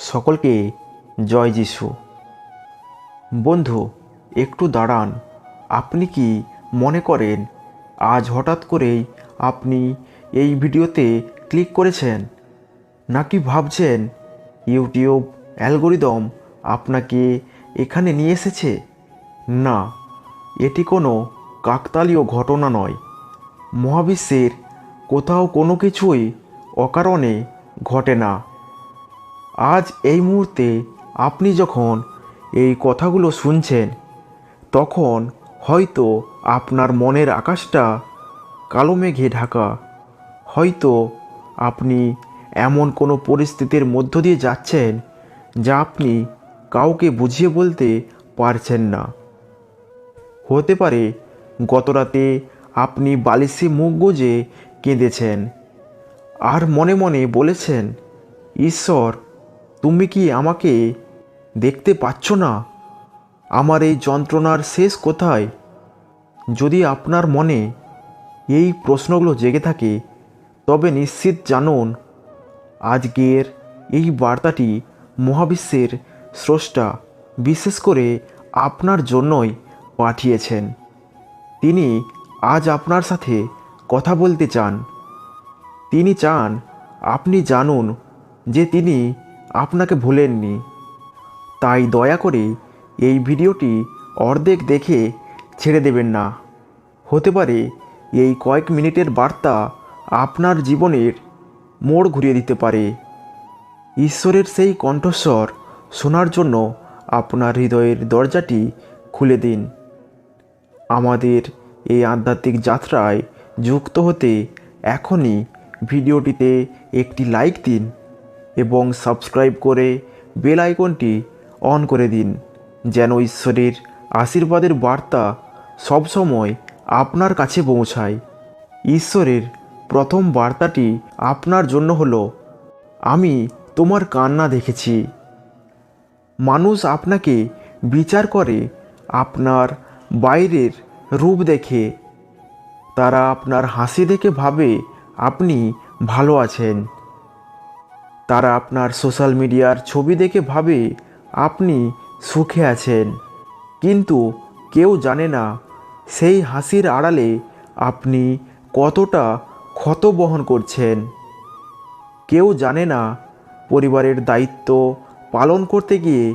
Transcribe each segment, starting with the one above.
সকলকে জয় যিশু। বন্ধু, একটু দাঁড়ান। আপনি কি মনে করেন আজ হঠাৎ করেই আপনি এই ভিডিওতে ক্লিক করেছেন, নাকি ভাবছেন ইউটিউব অ্যালগরিদম আপনাকে এখানে নিয়ে এসেছে? না, এটি কোনো কাকতালীয় ঘটনা নয়। মহাবিশ্বের কোথাও কোনো কিছুই অকারণে ঘটে না। আজ এই মুহূর্তে আপনি যখন এই কথাগুলো শুনছেন, তখন হয়তো আপনার মনের আকাশটা কালো মেঘে ঢাকা। হয়তো আপনি এমন কোনো পরিস্থিতির মধ্য দিয়ে যাচ্ছেন যা আপনি কাউকে বুঝিয়ে বলতে পারছেন না। হতে পারে গতরাতে আপনি বালিশে মুখ গুজে কেঁদেছেন আর মনে মনে বলেছেন, ঈশ্বর, তুমি কি আমাকে দেখতে পাচ্ছ না? আমার এই যন্ত্রণার শেষ কোথায়? যদি আপনার মনে এই প্রশ্নগুলো জেগে থাকে, তবে নিশ্চিত জানুন, আজকের এই বার্তাটি মহাবিশ্বের স্রষ্টা বিশেষ করে আপনার জন্যই পাঠিয়েছেন। তিনি আজ আপনার সাথে কথা বলতে চান। তিনি চান আপনি জানুন যে তিনি আপনাকে ভুলেননি। তাই দয়া করে এই ভিডিওটি অর্ধেক দেখে ছেড়ে দেবেন না। হতে পারে এই কয়েক মিনিটের বার্তা আপনার জীবনের মোড় ঘুরিয়ে দিতে পারে। ঈশ্বরের সেই কণ্ঠস্বর শোনার জন্য আপনার হৃদয়ের দরজাটি খুলে দিন। আমাদের এই আধ্যাত্মিক যাত্রায় যুক্ত হতে এখনই ভিডিওটিতে একটি লাইক দিন এবং সাবস্ক্রাইব করে বেল আইকনটি অন করে দিন, যেন ঈশ্বরের আশীর্বাদের বার্তা সবসময় আপনার কাছে পৌঁছায়। ঈশ্বরের প্রথম বার্তাটি আপনার জন্য হলো, আমি তোমার কান্না দেখেছি। মানুষ আপনাকে বিচার করে আপনার বাইরের রূপ দেখে। তারা আপনার হাসি দেখে ভাবে আপনি ভালো আছেন। তারা আপনার সোশ্যাল মিডিয়ার ছবি দেখে ভাবে আপনি সুখে আছেন। কিন্তু কেউ জানে না সেই হাসির আড়ালে আপনি কতটা ক্ষত বহন করছেন। কেউ জানে না পরিবারের দায়িত্ব পালন করতে গিয়ে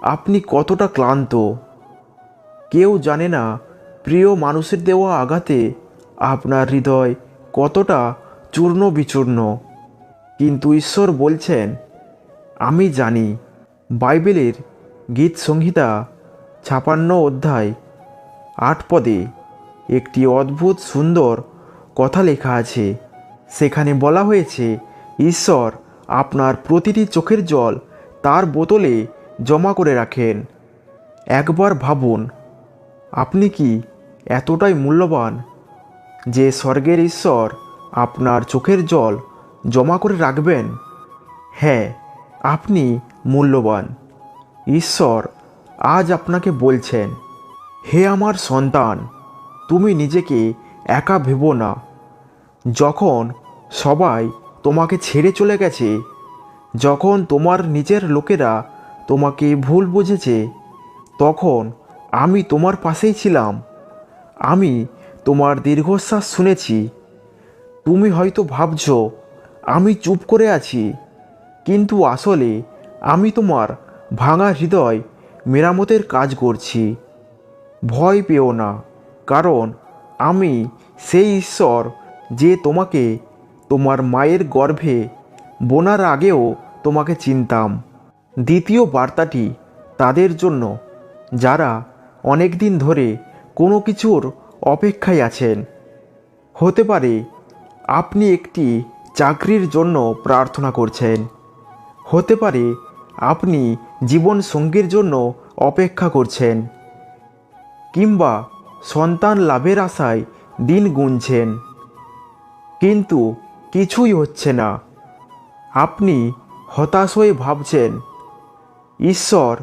আপনি কতটা ক্লান্ত। কেউ জানে না প্রিয় মানুষের দেওয়া আঘাতে আপনার হৃদয় কতটা চূর্ণ বিচূর্ণ। কিন্তু ঈশ্বর বলছেন, আমি জানি। বাইবেলের গীত সংহিতা 56 অধ্যায় 8 পদে একটি অদ্ভুত সুন্দর কথা লেখা আছে। সেখানে বলা হয়েছে, ঈশ্বর আপনার প্রতিটি চোখের জল তার বোতলে জমা করে রাখেন। একবার ভাবুন, আপনি কি এতটাই মূল্যবান যে স্বর্গের ঈশ্বর আপনার চোখের জল জমা করে রাখবেন? হ্যাঁ, আপনি মূল্যবান। ঈশ্বর আজ আপনাকে বলছেন, হে আমার সন্তান, তুমি নিজেকে একা ভেবো না। যখন সবাই তোমাকে ছেড়ে চলে গেছে, যখন তোমার নিজের লোকেরা তোমাকে ভুল বুঝেছে, তখন আমি তোমার পাশেই ছিলাম। আমি তোমার দীর্ঘশ্বাস শুনেছি। তুমি হয়তো ভাবছো আমি চুপ করে আছি, কিন্তু আসলে আমি তোমার ভাঙা হৃদয় মেরামতের কাজ করছি। ভয় পেও না, কারণ আমি সেই ঈশ্বর যে তোমাকে তোমার মায়ের গর্ভে বোনার আগেও তোমাকে চিনতাম। দ্বিতীয় বার্তাটি তাদের জন্য যারা অনেক দিন ধরে কোনো কিছুর অপেক্ষায় আছেন। হতে পারে আপনি একটি চাকরির জন্য প্রার্থনা করছেন। হতে পারে আপনি জীবন সঙ্গীর জন্য অপেক্ষা করছেন, কিংবা সন্তান লাভের আশায় দিন গুনছেন, কিন্তু কিছুই হচ্ছে না। আপনি হতাশ হয়ে ভাবছেন, ঈশ্বর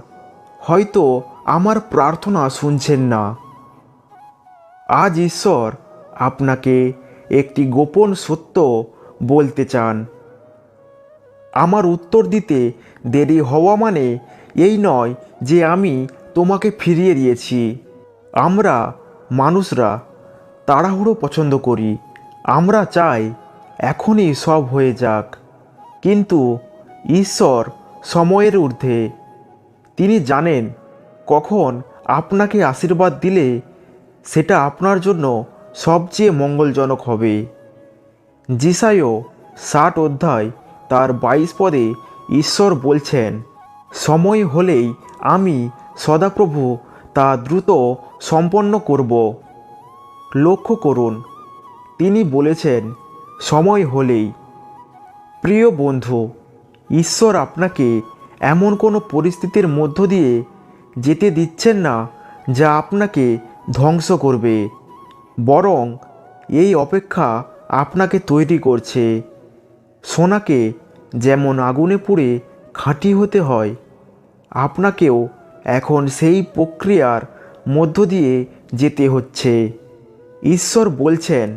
হয়তো আমার প্রার্থনা শুনছেন না। আজ ঈশ্বর আপনাকে একটি গোপন সত্য বলতে চান। আমার উত্তর দিতে দেরি হওয়া মানে এই নয় যে আমি তোমাকে ফিরিয়ে দিয়েছি। আমরা মানুষরা তাড়াহুড়ো পছন্দ করি। আমরা চাই এখনই সব হয়ে যাক, কিন্তু ঈশ্বর সময়ের ঊর্ধ্বে। তিনি জানেন কখন আপনাকে আশীর্বাদ দিলে সেটা আপনার জন্য সবচেয়ে মঙ্গলজনক হবে। যিশায় 60 অধ্যায় তার 22 পদে ঈশ্বর বলছেন, সময় হলেই আমি সদাপ্রভু তা দ্রুত সম্পন্ন করব। লক্ষ্য করুন, তিনি বলেছেন সময় হলেই। প্রিয় বন্ধু, ঈশ্বর আপনাকে এমন কোনো পরিস্থিতির মধ্য দিয়ে যেতে দিচ্ছেন না যা আপনাকে ধ্বংস করবে, বরং এই অপেক্ষা আপনাকে তৈরি করছে। সোনাকে যেমন আগুনে পুড়ে খাঁটি হতে হয়, আপনাকেও এখন সেই প্রক্রিয়ার মধ্য দিয়ে যেতে হচ্ছে। ঈশ্বর বলছেন,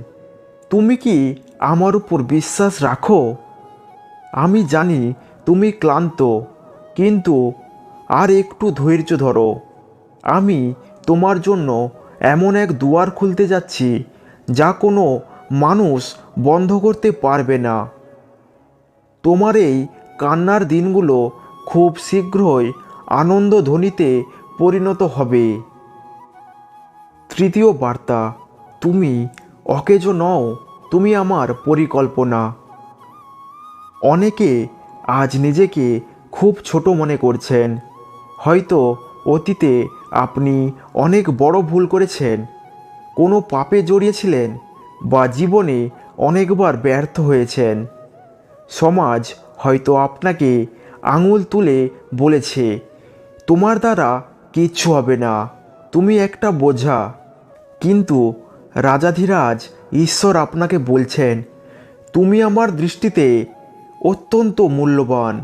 তুমি কি আমার উপর বিশ্বাস রাখো? আমি জানি তুমি ক্লান্ত, কিন্তু আর একটু ধৈর্য ধরো। আমি তোমার জন্য এমন এক দুয়ার খুলতে যাচ্ছি যা কোনো মানুষ বন্ধ করতে পারবে না। তোমার এই কান্নার দিনগুলো খুব শীঘ্রই আনন্দ ধ্বনিতে পরিণত হবে। তৃতীয় বার্তা, তুমি অকেজো নও, তুমি আমার পরিকল্পনা। অনেকে আজ নিজেকে খুব ছোট মনে করছেন। হয়তো অতীতে আপনি অনেক বড় ভুল করেছেন, কোনো পাপে জড়িয়েছিলেন, বা জীবনে অনেকবার ব্যর্থ হয়েছেন। সমাজ হয়তো আপনাকে আঙুল তুলে বলেছে, তোমার দ্বারা কিচ্ছু হবে না, তুমি একটা বোঝা। কিন্তু রাজাধিরাজ ঈশ্বর আপনাকে বলছেন, তুমি আমার দৃষ্টিতে অত্যন্ত মূল্যবান।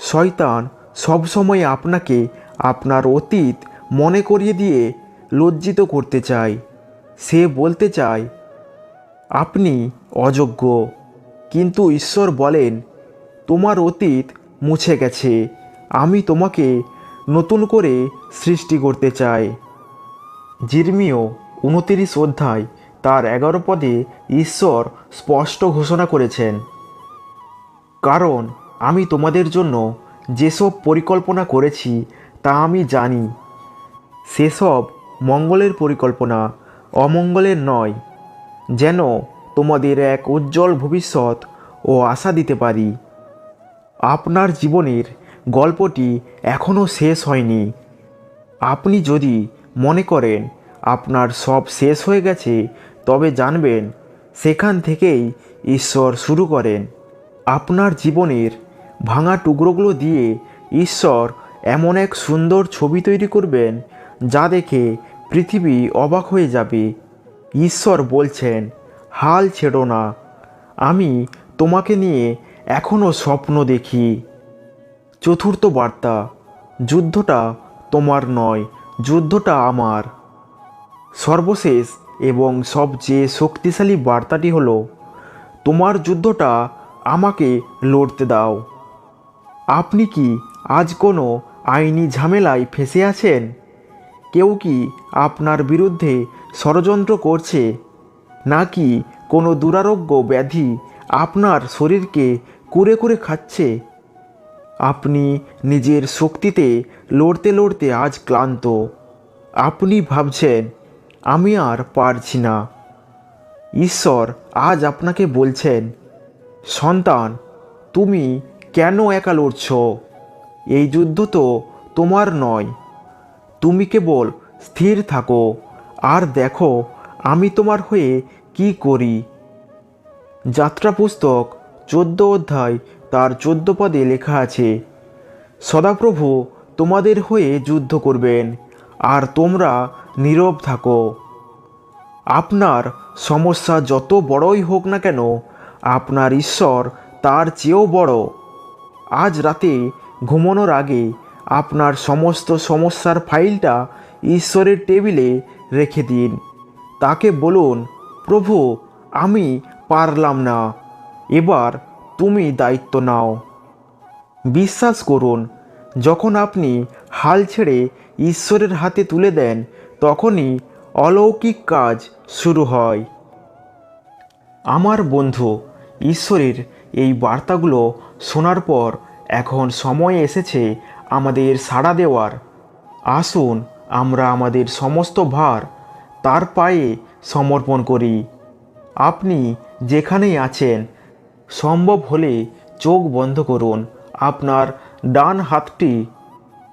শয়তান সবসময় আপনাকে আপনার অতীত মনে করিয়ে দিয়ে লজ্জিত করতে চায়। সে বলতে চায় আপনি অযোগ্য, কিন্তু ঈশ্বর বলেন, তোমার অতীত মুছে গেছে, আমি তোমাকে নতুন করে সৃষ্টি করতে চাই। জিরমীয় 29 অধ্যায় তার 11 পদে ঈশ্বর স্পষ্ট ঘোষণা করেছেন, কারণ আমি তোমাদের জন্য যেসব পরিকল্পনা করেছি তা আমি জানি, সেসব মঙ্গলের পরিকল্পনা, অমঙ্গলের নয়, যেন তোমাদের এক উজ্জ্বল ভবিষ্যৎ ও আশা দিতে পারি। আপনার জীবনের গল্পটি এখনও শেষ হয়নি। আপনি যদি মনে করেন আপনার সব শেষ হয়ে গেছে, তবে জানবেন সেখান থেকেই ঈশ্বর শুরু করেন। আপনার জীবনের ভাঙা টুকরোগুলো দিয়ে ঈশ্বর এমন এক সুন্দর ছবি তৈরি করবেন যা দেখে পৃথিবী অবাক হয়ে যাবে। ঈশ্বর বলছেন, হাল ছেড়ো না, আমি তোমাকে নিয়ে এখনও স্বপ্ন দেখি। চতুর্থ বার্তা, যুদ্ধটা তোমার নয়, যুদ্ধটা আমার। সর্বশেষ এবং সবচেয়ে শক্তিশালী বার্তাটি হলো, তোমার যুদ্ধটা আমাকে লড়তে দাও। আপনি কি আজ কোনো আইনি ঝামেলায় ফেঁসে আছেন? কেউ কি আপনার বিরুদ্ধে ষড়যন্ত্র করছে, নাকি কোনো দুরারোগ্য ব্যাধি আপনার শরীরকে কুরে কুরে খাচ্ছে? আপনি নিজের শক্তিতে লড়তে লড়তে আজ ক্লান্ত। আপনি ভাবছেন, আমি আর পারছি না। ঈশ্বর আজ আপনাকে বলছেন, সন্তান, তুমি কেন একা লড়ছ? এই যুদ্ধ তো তোমার নয়। তুমি কেবল স্থির থাকো আর দেখো আমি তোমার হয়ে কি করি। যাত্রা পুস্তক 14 অধ্যায় তার 14 পদে লেখা আছে, সদাপ্রভু তোমাদের হয়ে যুদ্ধ করবেন আর তোমরা নীরব থাকো। আপনার সমস্যা যত বড়ই হোক না কেন, আপনার ঈশ্বর তার চেয়েও বড়। আজ রাতে ঘুমানোর আগে আপনার সমস্ত সমস্যার ফাইলটা ঈশ্বরের টেবিলে রেখে দিন। তাকে বলুন, প্রভু, আমি পারলাম না, এবার তুমি দায়িত্ব নাও। বিশ্বাস করুন, যখন আপনি হাল ছেড়ে ঈশ্বরের হাতে তুলে দেন, তখনই অলৌকিক কাজ শুরু হয়। আমার বন্ধু, ঈশ্বরের এই বার্তাগুলো শোনার পর এখন সময় এসেছে আমাদের সাড়া দেওয়ার। আসুন আমরা আমাদের সমস্ত ভার তার পায়ে সমর্পণ করি। আপনি যেখানেই আছেন, সম্ভব হলে চোখ বন্ধ করুন, আপনার ডান হাতটি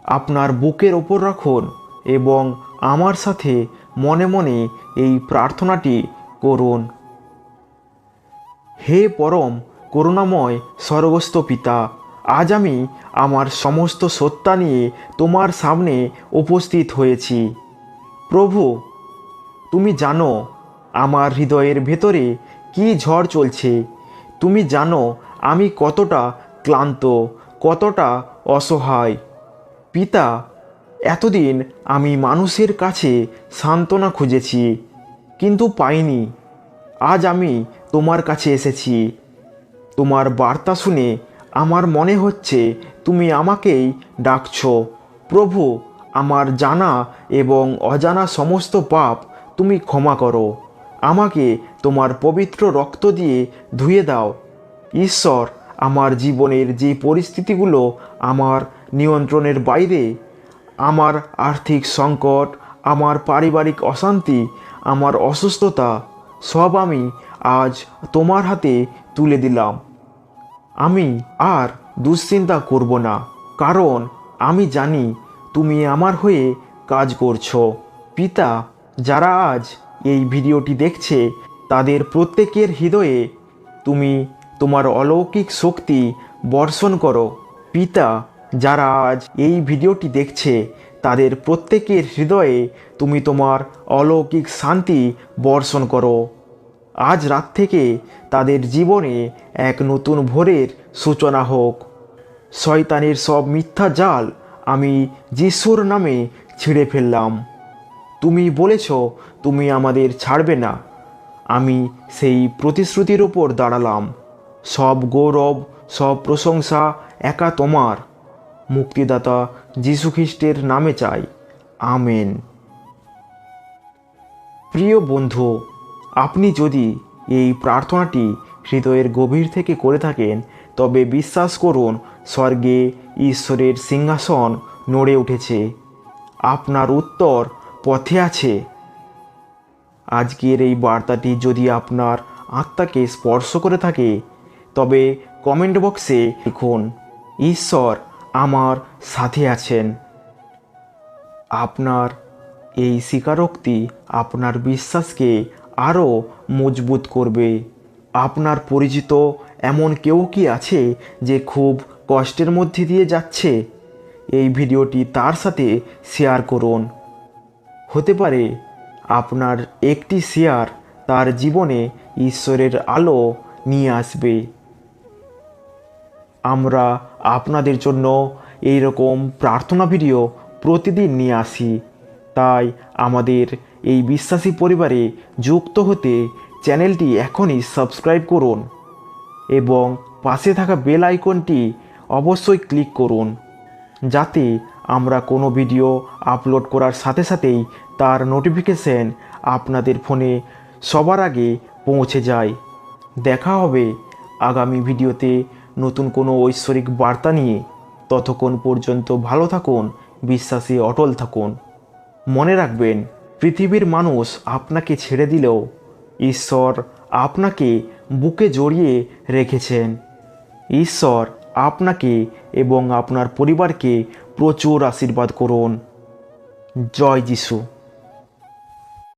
আপনার বুকের ওপর রাখুন এবং আমার সাথে মনে মনে এই প্রার্থনাটি করুন। হে পরম করুণাময় স্বর্গস্থ পিতা, আজ আমি আমার সমস্ত সত্তা নিয়ে তোমার সামনে উপস্থিত হয়েছি। প্রভু, তুমি জানো আমার হৃদয়ের ভেতরে কি ঝড় চলছে। তুমি জানো আমি কতটা ক্লান্ত, কতটা অসহায়। পিতা, এতদিন আমি মানুষের কাছে সান্ত্বনা খুঁজেছি, কিন্তু পাইনি। আজ আমি তোমার কাছে এসেছি। তোমার বার্তা শুনে আমার মনে হচ্ছে তুমি আমাকেই ডাকছো। প্রভু, আমার জানা এবং অজানা সমস্ত পাপ তুমি ক্ষমা করো। আমাকে তোমার পবিত্র রক্ত দিয়ে ধুয়ে দাও। ঈশ্বর, আমার জীবনের যে পরিস্থিতিগুলো আমার নিয়ন্ত্রণের বাইরে, আমার আর্থিক সংকট, আমার পারিবারিক অশান্তি, আমার অসুস্থতা, সব আমি আজ তোমার হাতে তুলে দিলাম। আমি আর দুশ্চিন্তা করব না, কারণ আমি জানি তুমি আমার হয়ে কাজ করছো। পিতা, যারা আজ এই ভিডিওটি দেখছে, তাদের প্রত্যেকের হৃদয়ে তুমি তোমার অলৌকিক শক্তি বর্ষণ করো। পিতা, যারা আজ এই ভিডিওটি দেখছে, তাদের প্রত্যেকের হৃদয়ে তুমি তোমার অলৌকিক শান্তি বর্ষণ করো। আজ রাত থেকে তাদের জীবনে এক নতুন ভোরের সূচনা হোক। শয়তানের সব মিথ্যা জাল আমি যিশুর নামে ছিঁড়ে ফেললাম। তুমি বলেছ তুমি আমাদের ছাড়বে না। আমি সেই প্রতিশ্রুতির ওপর দাঁড়ালাম। সব গৌরব, সব প্রশংসা একা তোমার। মুক্তিদাতা যীশু খ্রিস্টের নামে চাই, আমেন। প্রিয় বন্ধু, আপনি যদি এই প্রার্থনাটি হৃদয়ের গভীর থেকে করে থাকেন, তবে বিশ্বাস করুন, স্বর্গে ঈশ্বরের সিংহাসন নড়ে উঠেছে। আপনার উত্তর পথে আছে। আজকের এই বার্তাটি যদি আপনার আত্মাকে স্পর্শ করে থাকে, তবে কমেন্ট বক্সে লিখুন, ঈশ্বর আমার সাথে আছেন। আপনার এই স্বীকারোক্তি আপনার বিশ্বাসকে আরও মজবুত করবে। আপনার পরিচিত এমন কেউ কি আছে যে খুব কষ্টের মধ্যে দিয়ে যাচ্ছে? এই ভিডিওটি তার সাথে শেয়ার করুন। হতে পারে আপনার একটি শেয়ার তার জীবনে ঈশ্বরের আলো নিয়ে আসবে। আমরা আপনাদের জন্য এই রকম প্রার্থনা ভিডিও প্রতিদিন নিয়ে আসি। তাই আমাদের এই বিশ্বাসী পরিবারে যুক্ত হতে চ্যানেলটি এখনই সাবস্ক্রাইব করুন এবং পাশে থাকা বেল আইকনটি অবশ্যই ক্লিক করুন, যাতে আমরা কোনো ভিডিও আপলোড করার সাথে সাথেই তার নোটিফিকেশন আপনাদের ফোনে সবার আগে পৌঁছে যায়। দেখা হবে আগামী ভিডিওতে নতুন কোনো ঐশ্বরিক বার্তা নিয়ে। ততক্ষণ পর্যন্ত ভালো থাকুন, বিশ্বাসে অটল থাকুন। মনে রাখবেন, পৃথিবীর মানুষ আপনাকে ছেড়ে দিলেও ঈশ্বর আপনাকে বুকে জড়িয়ে রেখেছেন। ঈশ্বর আপনাকে এবং আপনার পরিবারকে প্রচুর আশীর্বাদ করুন। জয় যিশু।